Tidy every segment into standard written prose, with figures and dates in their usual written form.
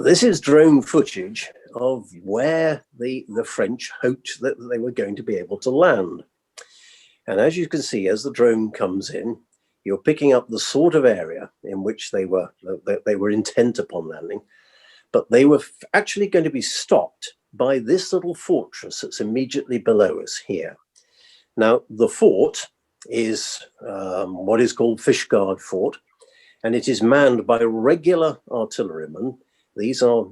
this is drone footage of where the French hoped that they were going to be able to land. And as you can see, as the drone comes in, you're picking up the sort of area in which they were intent upon landing, but they were actually going to be stopped by this little fortress that's immediately below us here. Now, the fort is what is called Fishguard Fort, and it is manned by regular artillerymen. These are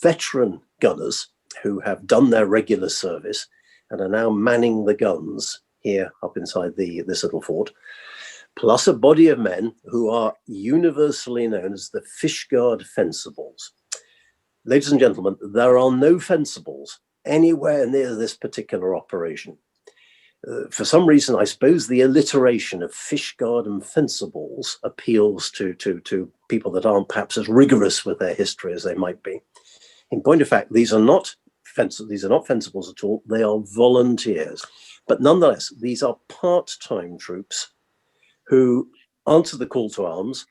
veteran gunners who have done their regular service and are now manning the guns here up inside this little fort, plus a body of men who are universally known as the Fishguard Fencibles. Ladies and gentlemen, there are no fencibles anywhere near this particular operation. For some reason, I suppose the alliteration of Fishguard and Fencibles appeals to people that aren't perhaps as rigorous with their history as they might be. In point of fact, these are not fencibles at all. They are volunteers. But nonetheless, these are part-time troops who answer the call to arms,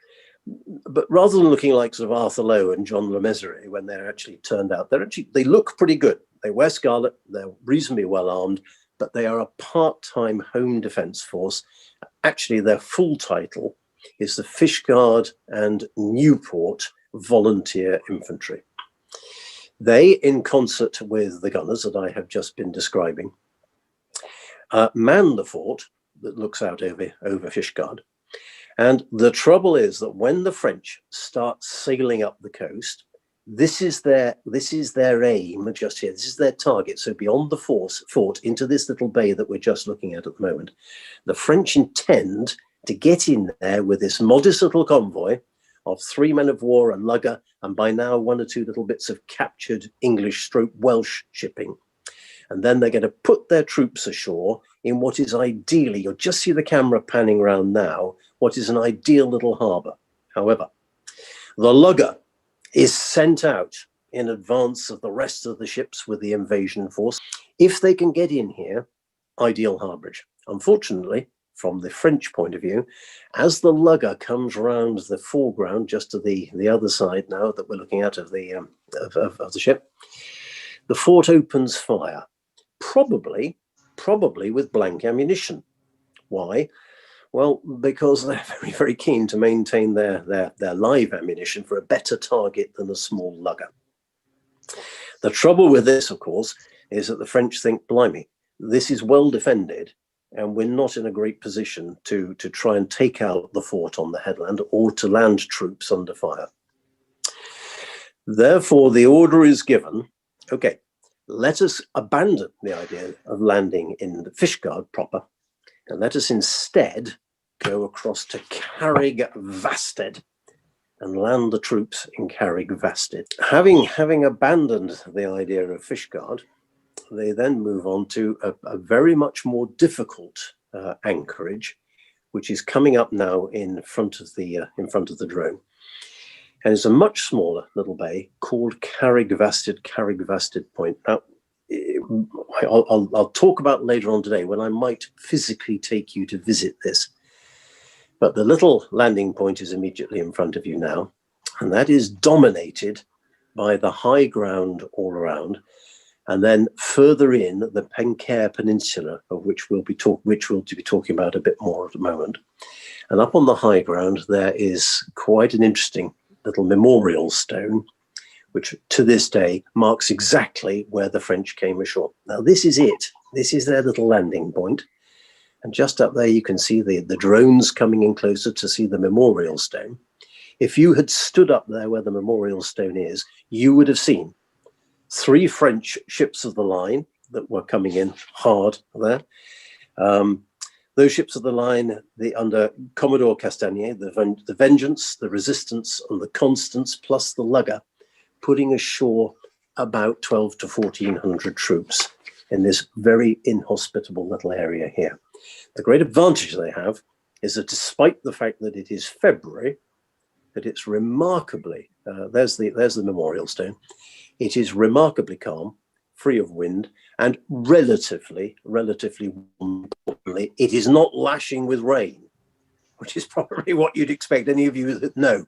but rather than looking like sort of Arthur Lowe and John Le Mesurier when they're actually turned out, they look pretty good. They wear scarlet, they're reasonably well armed, but they are a part-time home defense force. Actually, their full title is the Fishguard and Newport Volunteer Infantry. They, in concert with the gunners that I have just been describing, man the fort that looks out over Fishguard. And the trouble is that when the French start sailing up the coast, this is their aim just here. This is their target. So beyond the fort into this little bay that we're just looking at the moment, the French intend to get in there with this modest little convoy of 3 men of war, a lugger, and by now 1 or 2 little bits of captured English/Welsh shipping. And then they're going to put their troops ashore in what is ideally, you'll just see the camera panning around now, what is an ideal little harbour. However, the lugger is sent out in advance of the rest of the ships with the invasion force. If they can get in here, ideal harbourage. Unfortunately, from the French point of view, as the lugger comes round the foreground, just to the other side now that we're looking at of the ship, the fort opens fire, probably with blank ammunition. Why? Well, because they're very, very keen to maintain their live ammunition for a better target than a small lugger. The trouble with this, of course, is that the French think, blimey, this is well defended, and we're not in a great position to try and take out the fort on the headland or to land troops under fire. Therefore, the order is given, okay, let us abandon the idea of landing in the Fishguard proper, and let us instead go across to Carrick-Vasted and land the troops in Carrick-Vasted. Having abandoned the idea of Fishguard, they then move on to a very much more difficult anchorage, which is coming up now in front of the drone. And it's a much smaller little bay called Carrick-Vasted Point. Now, I'll talk about later on today when I might physically take you to visit this. But the little landing point is immediately in front of you now, and that is dominated by the high ground all around, and then further in the Pencaire Peninsula, of which we'll be talking about a bit more at the moment. And up on the high ground, there is quite an interesting little memorial stone, which to this day marks exactly where the French came ashore. Now, this is it. This is their little landing point. And just up there, you can see the drones coming in closer to see the memorial stone. If you had stood up there where the memorial stone is, you would have seen 3 French ships of the line that were coming in hard there. Those ships of the line, under Commodore Castanier, the Vengeance, the Resistance, and the Constance, plus the lugger, putting ashore about 12 to 1,400 troops in this very inhospitable little area here. The great advantage they have is that despite the fact that it is February, that it's remarkably, there's the memorial stone, it is remarkably calm, free of wind, and relatively importantly, it is not lashing with rain, which is probably what you'd expect. Any of you that know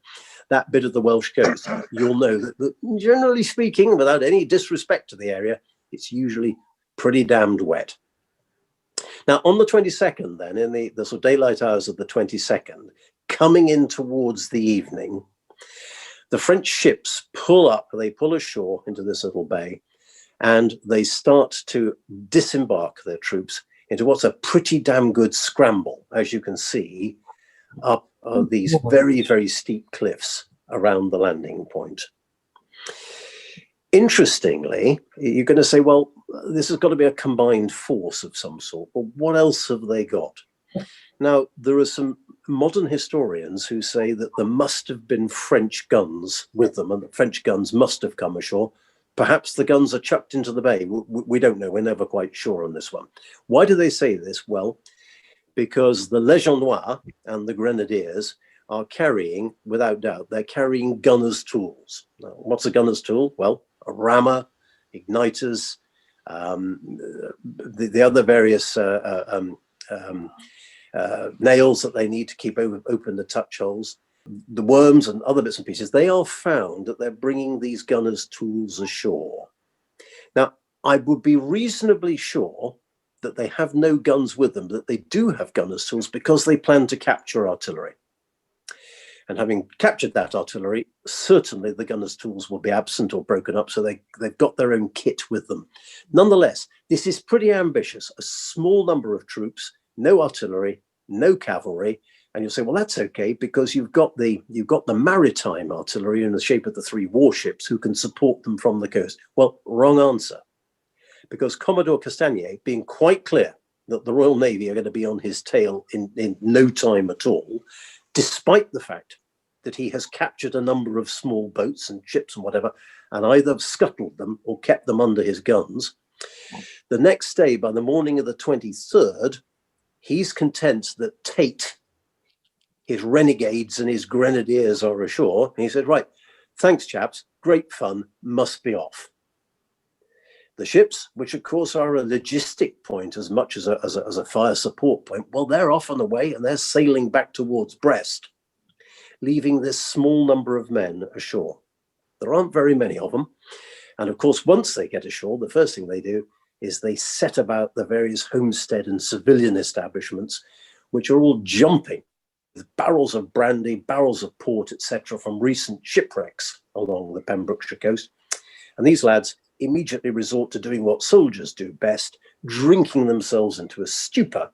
that bit of the Welsh coast, you'll know that generally speaking, without any disrespect to the area, it's usually pretty damned wet. Now, on the 22nd, then, in the sort of daylight hours of the 22nd, coming in towards the evening, the French ships pull ashore into this little bay, and they start to disembark their troops into what's a pretty damn good scramble, as you can see, up these very, very steep cliffs around the landing point. Interestingly, you're going to say, well, this has got to be a combined force of some sort. Well, what else have they got? Now, there are some modern historians who say that there must have been French guns with them, and the French guns must have come ashore. Perhaps the guns are chucked into the bay. We don't know. We're never quite sure on this one. Why do they say this? Well, because the Légion Noire and the Grenadiers are carrying, without doubt, they're carrying gunners' tools. Now, what's a gunner's tool? Well, a rammer, igniters, the other various nails that they need to keep open the touch holes, the worms and other bits and pieces. They are found that they're bringing these gunners' tools ashore. Now, I would be reasonably sure that they have no guns with them, that they do have gunners' tools because they plan to capture artillery. And having captured that artillery, certainly the gunners' tools will be absent or broken up, so they've got their own kit with them. Nonetheless, this is pretty ambitious. A small number of troops, no artillery, no cavalry, and you'll say, well, that's okay because you've got the maritime artillery in the shape of the 3 warships who can support them from the coast. Well, wrong answer, because Commodore Castanier, being quite clear that the Royal Navy are going to be on his tail in no time at all, despite the fact that he has captured a number of small boats and ships and whatever, and either scuttled them or kept them under his guns. The next day, by the morning of the 23rd, he's content that Tate, his renegades and his grenadiers are ashore. And he said, right, thanks, chaps, great fun, must be off. The ships, which of course are a logistic point as much as a fire support point, well, they're off on the way and they're sailing back towards Brest, leaving this small number of men ashore. There aren't very many of them. And of course, once they get ashore, the first thing they do is they set about the various homestead and civilian establishments, which are all jumping with barrels of brandy, barrels of port, etc., from recent shipwrecks along the Pembrokeshire coast. And these lads immediately resort to doing what soldiers do best, drinking themselves into a stupor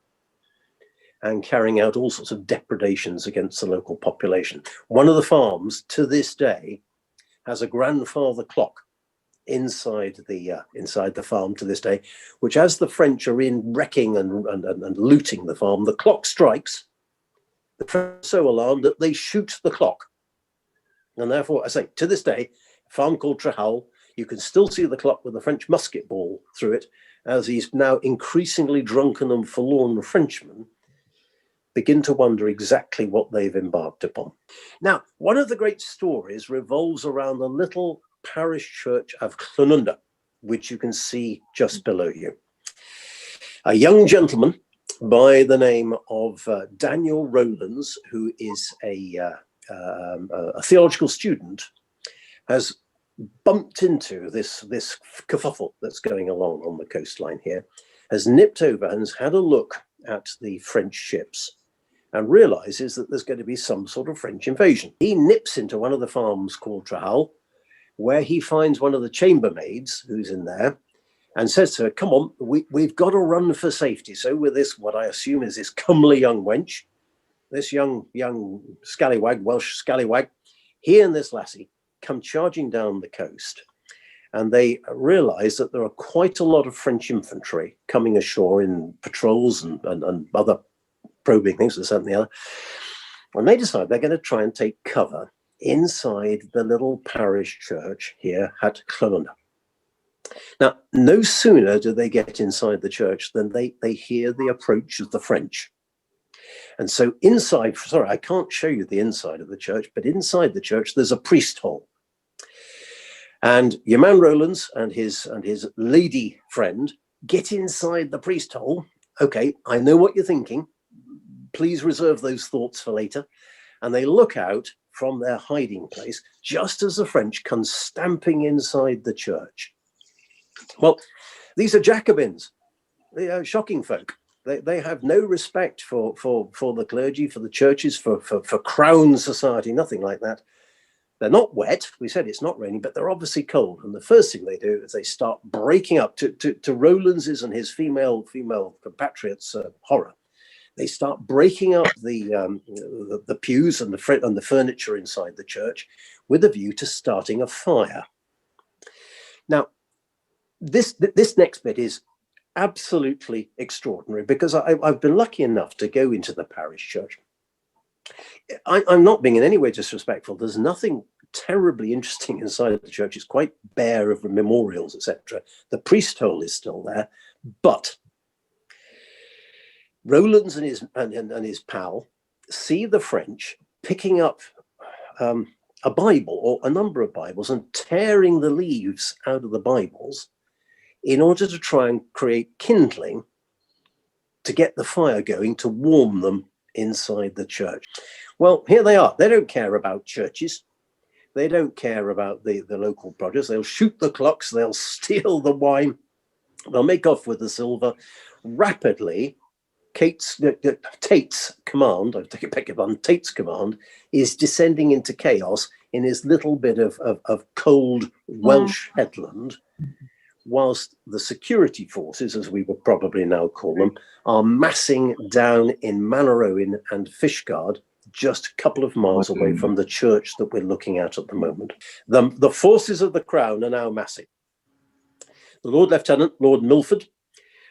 and carrying out all sorts of depredations against the local population. One of the farms to this day has a grandfather clock inside the farm to this day, which, as the French are in wrecking and looting the farm, the clock strikes. The French are so alarmed that they shoot the clock. And therefore, I say, to this day, a farm called Trehal, you can still see the clock with a French musket ball through it, as these now increasingly drunken and forlorn Frenchmen begin to wonder exactly what they've embarked upon. Now, one of the great stories revolves around the little parish church of Llanunda, which you can see just below you. A young gentleman by the name of Daniel Rowlands, who is a theological student, has bumped into this kerfuffle that's going along on the coastline here, has nipped over and has had a look at the French ships and realizes that there's going to be some sort of French invasion. He nips into one of the farms called Trehal, where he finds one of the chambermaids who's in there and says to her, come on, we've got to run for safety. So with this, what I assume is this comely young wench, this young scallywag, Welsh scallywag, he and this lassie come charging down the coast, and they realize that there are quite a lot of French infantry coming ashore in patrols and other probing things, this, that, and the other. And they decide they're going to try and take cover inside the little parish church here at Llanunda. Now, no sooner do they get inside the church than they hear the approach of the French. And so inside, sorry, I can't show you the inside of the church, but inside the church, there's a priest hole. And your man Rowlands and his lady friend get inside the priest hole. Okay, I know what you're thinking. Please reserve those thoughts for later. And they look out from their hiding place, just as the French come stamping inside the church. Well, these are Jacobins. They are shocking folk. They have no respect for the clergy, for the churches, for crown society, nothing like that. They're not wet. We said it's not raining, but they're obviously cold. And the first thing they do is they start breaking up to Rolands's and his female compatriots' horror. They start breaking up the pews and the furniture inside the church with a view to starting a fire. Now, this next bit is absolutely extraordinary, because I've been lucky enough to go into the parish church. I'm not being in any way disrespectful. There's nothing terribly interesting inside the church. It's quite bare of memorials, etc. The priest hole is still there, but Rolands and his pal see the French picking up a Bible or a number of Bibles and tearing the leaves out of the Bibles in order to try and create kindling to get the fire going, to warm them inside the church. Well, here they are. They don't care about churches. They don't care about the local produce. They'll shoot the clocks. They'll steal the wine. They'll make off with the silver. Rapidly, Tate's command, I take it back on, Tate's command is descending into chaos in his little bit of cold Welsh headland, whilst the security forces, as we would probably now call them, are massing down in Manorowin and Fishguard, just a couple of miles away from the church that we're looking at the moment. The forces of the Crown are now massing. The Lord Lieutenant, Lord Milford,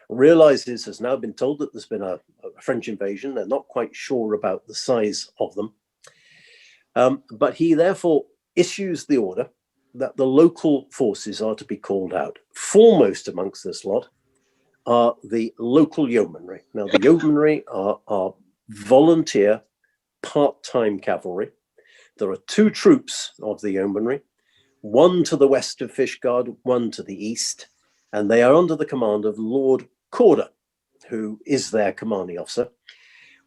realizes, has now been told that there's been a French invasion. They're not quite sure about the size of them. But he therefore issues the order that the local forces are to be called out. Foremost amongst this lot are the local yeomanry. Now, the yeomanry are volunteer part-time cavalry. There are two troops of the yeomanry, one to the west of Fishguard, one to the east, and they are under the command of Lord Corder, who is their commanding officer.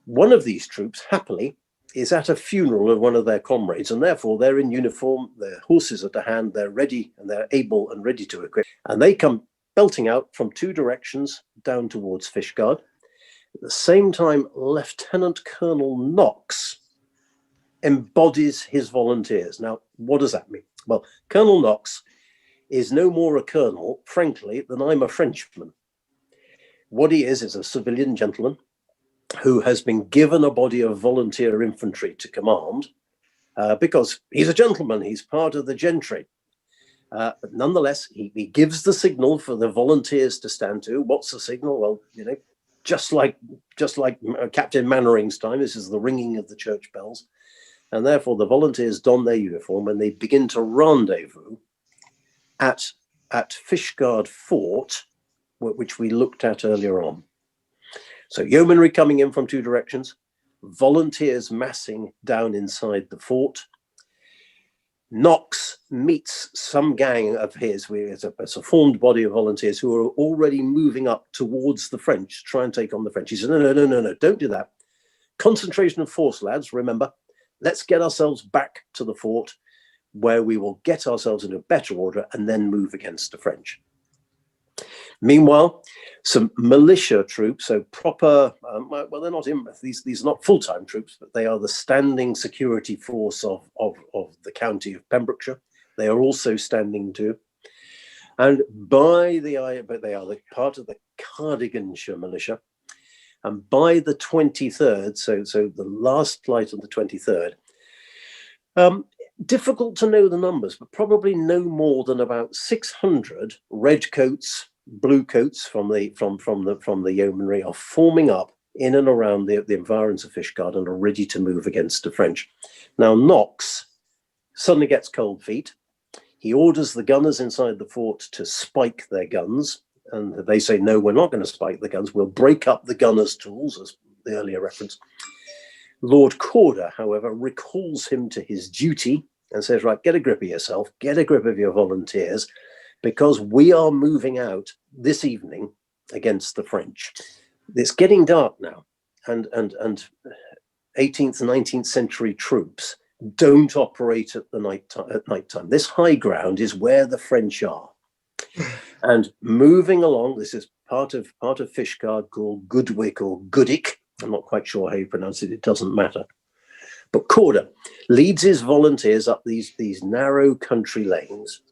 One of these troops, happily, is at a funeral of one of their comrades, and therefore they're in uniform, their horses are to hand, they're ready, and they're able and ready to equip. And they come belting out from two directions down towards Fishguard. At the same time, Lieutenant Colonel Knox embodies his volunteers. Now, what does that mean? Well, Colonel Knox is no more a colonel, frankly, than I'm a Frenchman. What he is a civilian gentleman who has been given a body of volunteer infantry to command because he's a gentleman, he's part of the gentry. But nonetheless, he gives the signal for the volunteers to stand to. What's the signal? Well, just like Captain Mannering's time, this is the ringing of the church bells. And therefore, the volunteers don their uniform and they begin to rendezvous at Fishguard Fort, which we looked at earlier on. So yeomanry coming in from two directions, volunteers massing down inside the fort. Knox meets some gang of his, it's a formed body of volunteers who are already moving up towards the French to try and take on the French. He said, no, don't do that. Concentration of force, lads, remember. Let's get ourselves back to the fort where we will get ourselves into better order and then move against the French. Meanwhile, some militia troops, so proper, well, they're not these are not full-time troops, but they are the standing security force of the county of Pembrokeshire. They are also standing too. And but they are the part of the Cardiganshire militia. And by the 23rd, so the last flight on the 23rd, difficult to know the numbers, but probably no more than about 600 red coats, blue coats from the yeomanry are forming up in and around the environs of Fishguard and are ready to move against the French. Now, Knox suddenly gets cold feet. He orders the gunners inside the fort to spike their guns. And they say, no, we're not going to spike the guns. We'll break up the gunners' tools, as the earlier reference. Lord Corder, however, recalls him to his duty and says, right, get a grip of yourself, get a grip of your volunteers, because we are moving out this evening against the French. It's getting dark now, and 18th and 19th century troops don't operate at night time. This high ground is where the French are. And moving along, this is part of Fishguard called Goodwick or Goodick. I'm not quite sure how you pronounce it. It doesn't matter. But Corder leads his volunteers up these narrow country lanes.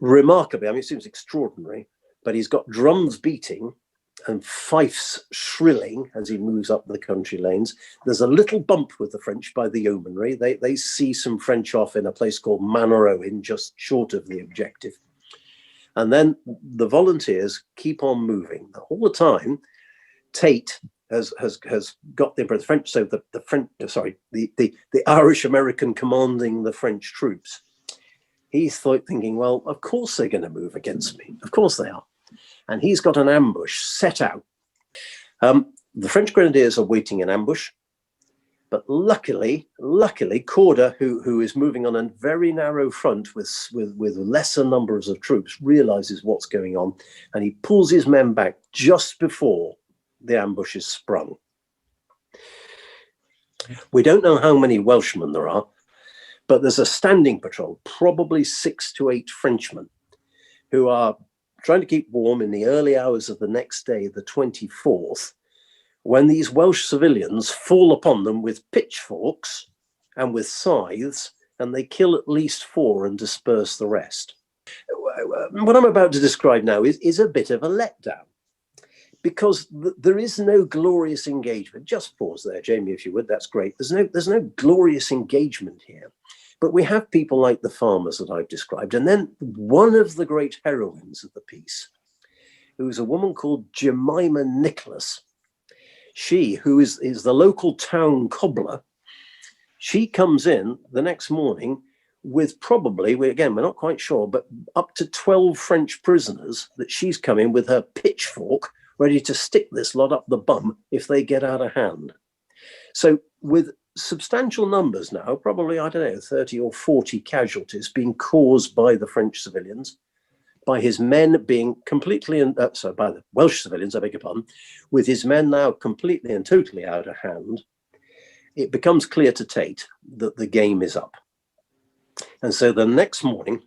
Remarkably, I mean, it seems extraordinary, but he's got drums beating and fifes shrilling as he moves up the country lanes. There's a little bump with the French by the yeomanry. They see some French off in a place called Manorowin, just short of the objective. And then the volunteers keep on moving. All the time, Tate has got the French, so the Irish American commanding the French troops. He's thinking, well, of course they're going to move against me. Of course they are. And he's got an ambush set out. The French grenadiers are waiting in ambush. But luckily, Corder, who is moving on a very narrow front with lesser numbers of troops, realizes what's going on, and he pulls his men back just before the ambush is sprung. We don't know how many Welshmen there are, but there's a standing patrol, probably 6 to 8 Frenchmen, who are trying to keep warm in the early hours of the next day, the 24th, when these Welsh civilians fall upon them with pitchforks and with scythes, and they kill at least 4 and disperse the rest. What I'm about to describe now is a bit of a letdown, because there is no glorious engagement. Just pause there, Jamie, if you would. That's great. There's no glorious engagement here. But we have people like the farmers that I've described. And then one of the great heroines of the piece, who is a woman called Jemima Nicholas. She, who is the local town cobbler, she comes in the next morning with probably, we're not quite sure, but up to 12 French prisoners that she's come in with her pitchfork, ready to stick this lot up the bum if they get out of hand. So with substantial numbers now, probably, 30 or 40 casualties being caused by the French civilians, by his men being completely, by the Welsh civilians, I beg your pardon, with his men now completely and totally out of hand, it becomes clear to Tate that the game is up. And so the next morning,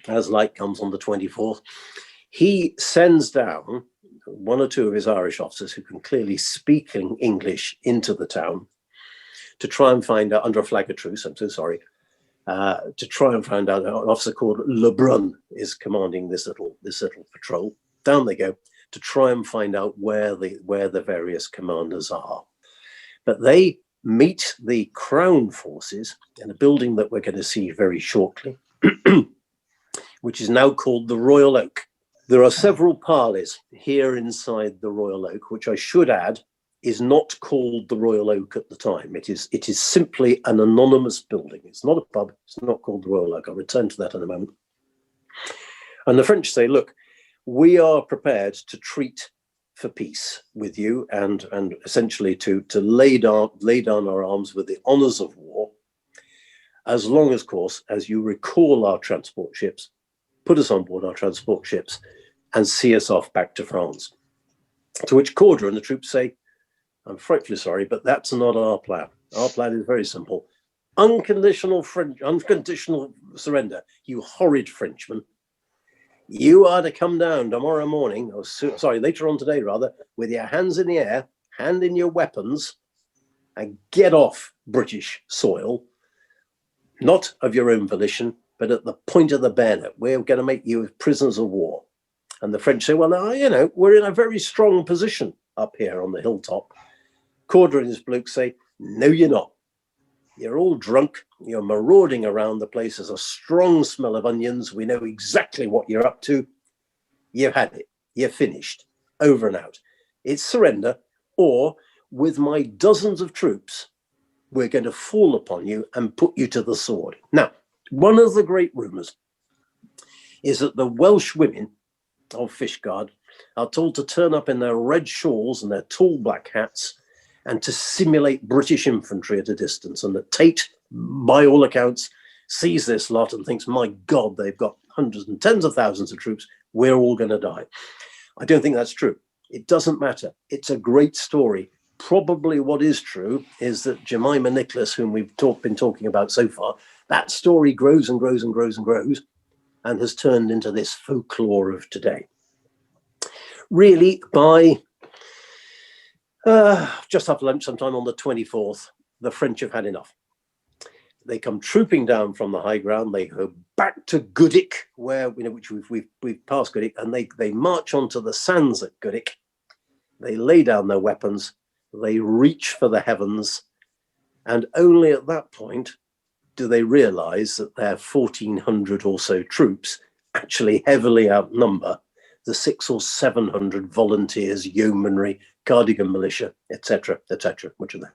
as light comes on the 24th, he sends down 1 or 2 of his Irish officers who can clearly speak English into the town to try and find out, under a flag of truce, I'm so sorry, to try and find out. An officer called Lebrun is commanding this little patrol. Down they go to try and find out where the various commanders are. But they meet the Crown forces in a building that we're going to see very shortly, which is now called the Royal Oak. There are several parleys here inside the Royal Oak, which I should add is not called the Royal Oak at the time. It is simply an anonymous building. It's not a pub. It's not called the Royal Oak. I'll return to that in a moment. And the French say, look, we are prepared to treat for peace with you and essentially to lay down our arms with the honors of war, as long as, of course, as you recall our transport ships, put us on board our transport ships and see us off back to France. To which Corder and the troops say, I'm frightfully sorry, but that's not our plan. Our plan is very simple. Unconditional surrender, you horrid Frenchmen. You are to come down tomorrow morning, later on today rather, with your hands in the air, hand in your weapons, and get off British soil, not of your own volition, but at the point of the bayonet. We're going to make you prisoners of war. And the French say, well, we're in a very strong position up here on the hilltop. Corder and his blokes say, no, you're not. You're all drunk. You're marauding around the place. There's a strong smell of onions. We know exactly what you're up to. You've had it. You're finished. Over and out. It's surrender, or with my dozens of troops, we're going to fall upon you and put you to the sword. Now, one of the great rumors is that the Welsh women of Fishguard are told to turn up in their red shawls and their tall black hats and to simulate British infantry at a distance, and that Tate, by all accounts, sees this lot and thinks, my God, they've got hundreds and tens of thousands of troops. We're all going to die. I don't think that's true. It doesn't matter. It's a great story. probably what is true is that Jemima Nicholas, whom we've been talking about so far, that story grows and grows and grows and grows and has turned into this folklore of today. Really, by just after lunch, sometime on the 24th, the French have had enough. They come trooping down from the high ground. They go back to Goodick, where which we've passed Goodick, and they march onto the sands at Goodick. They lay down their weapons. They reach for the heavens, and only at that point do they realise that their 1,400 or so troops actually heavily outnumber the 600 or 700 volunteers, yeomanry, Cardigan militia, etc., which are there.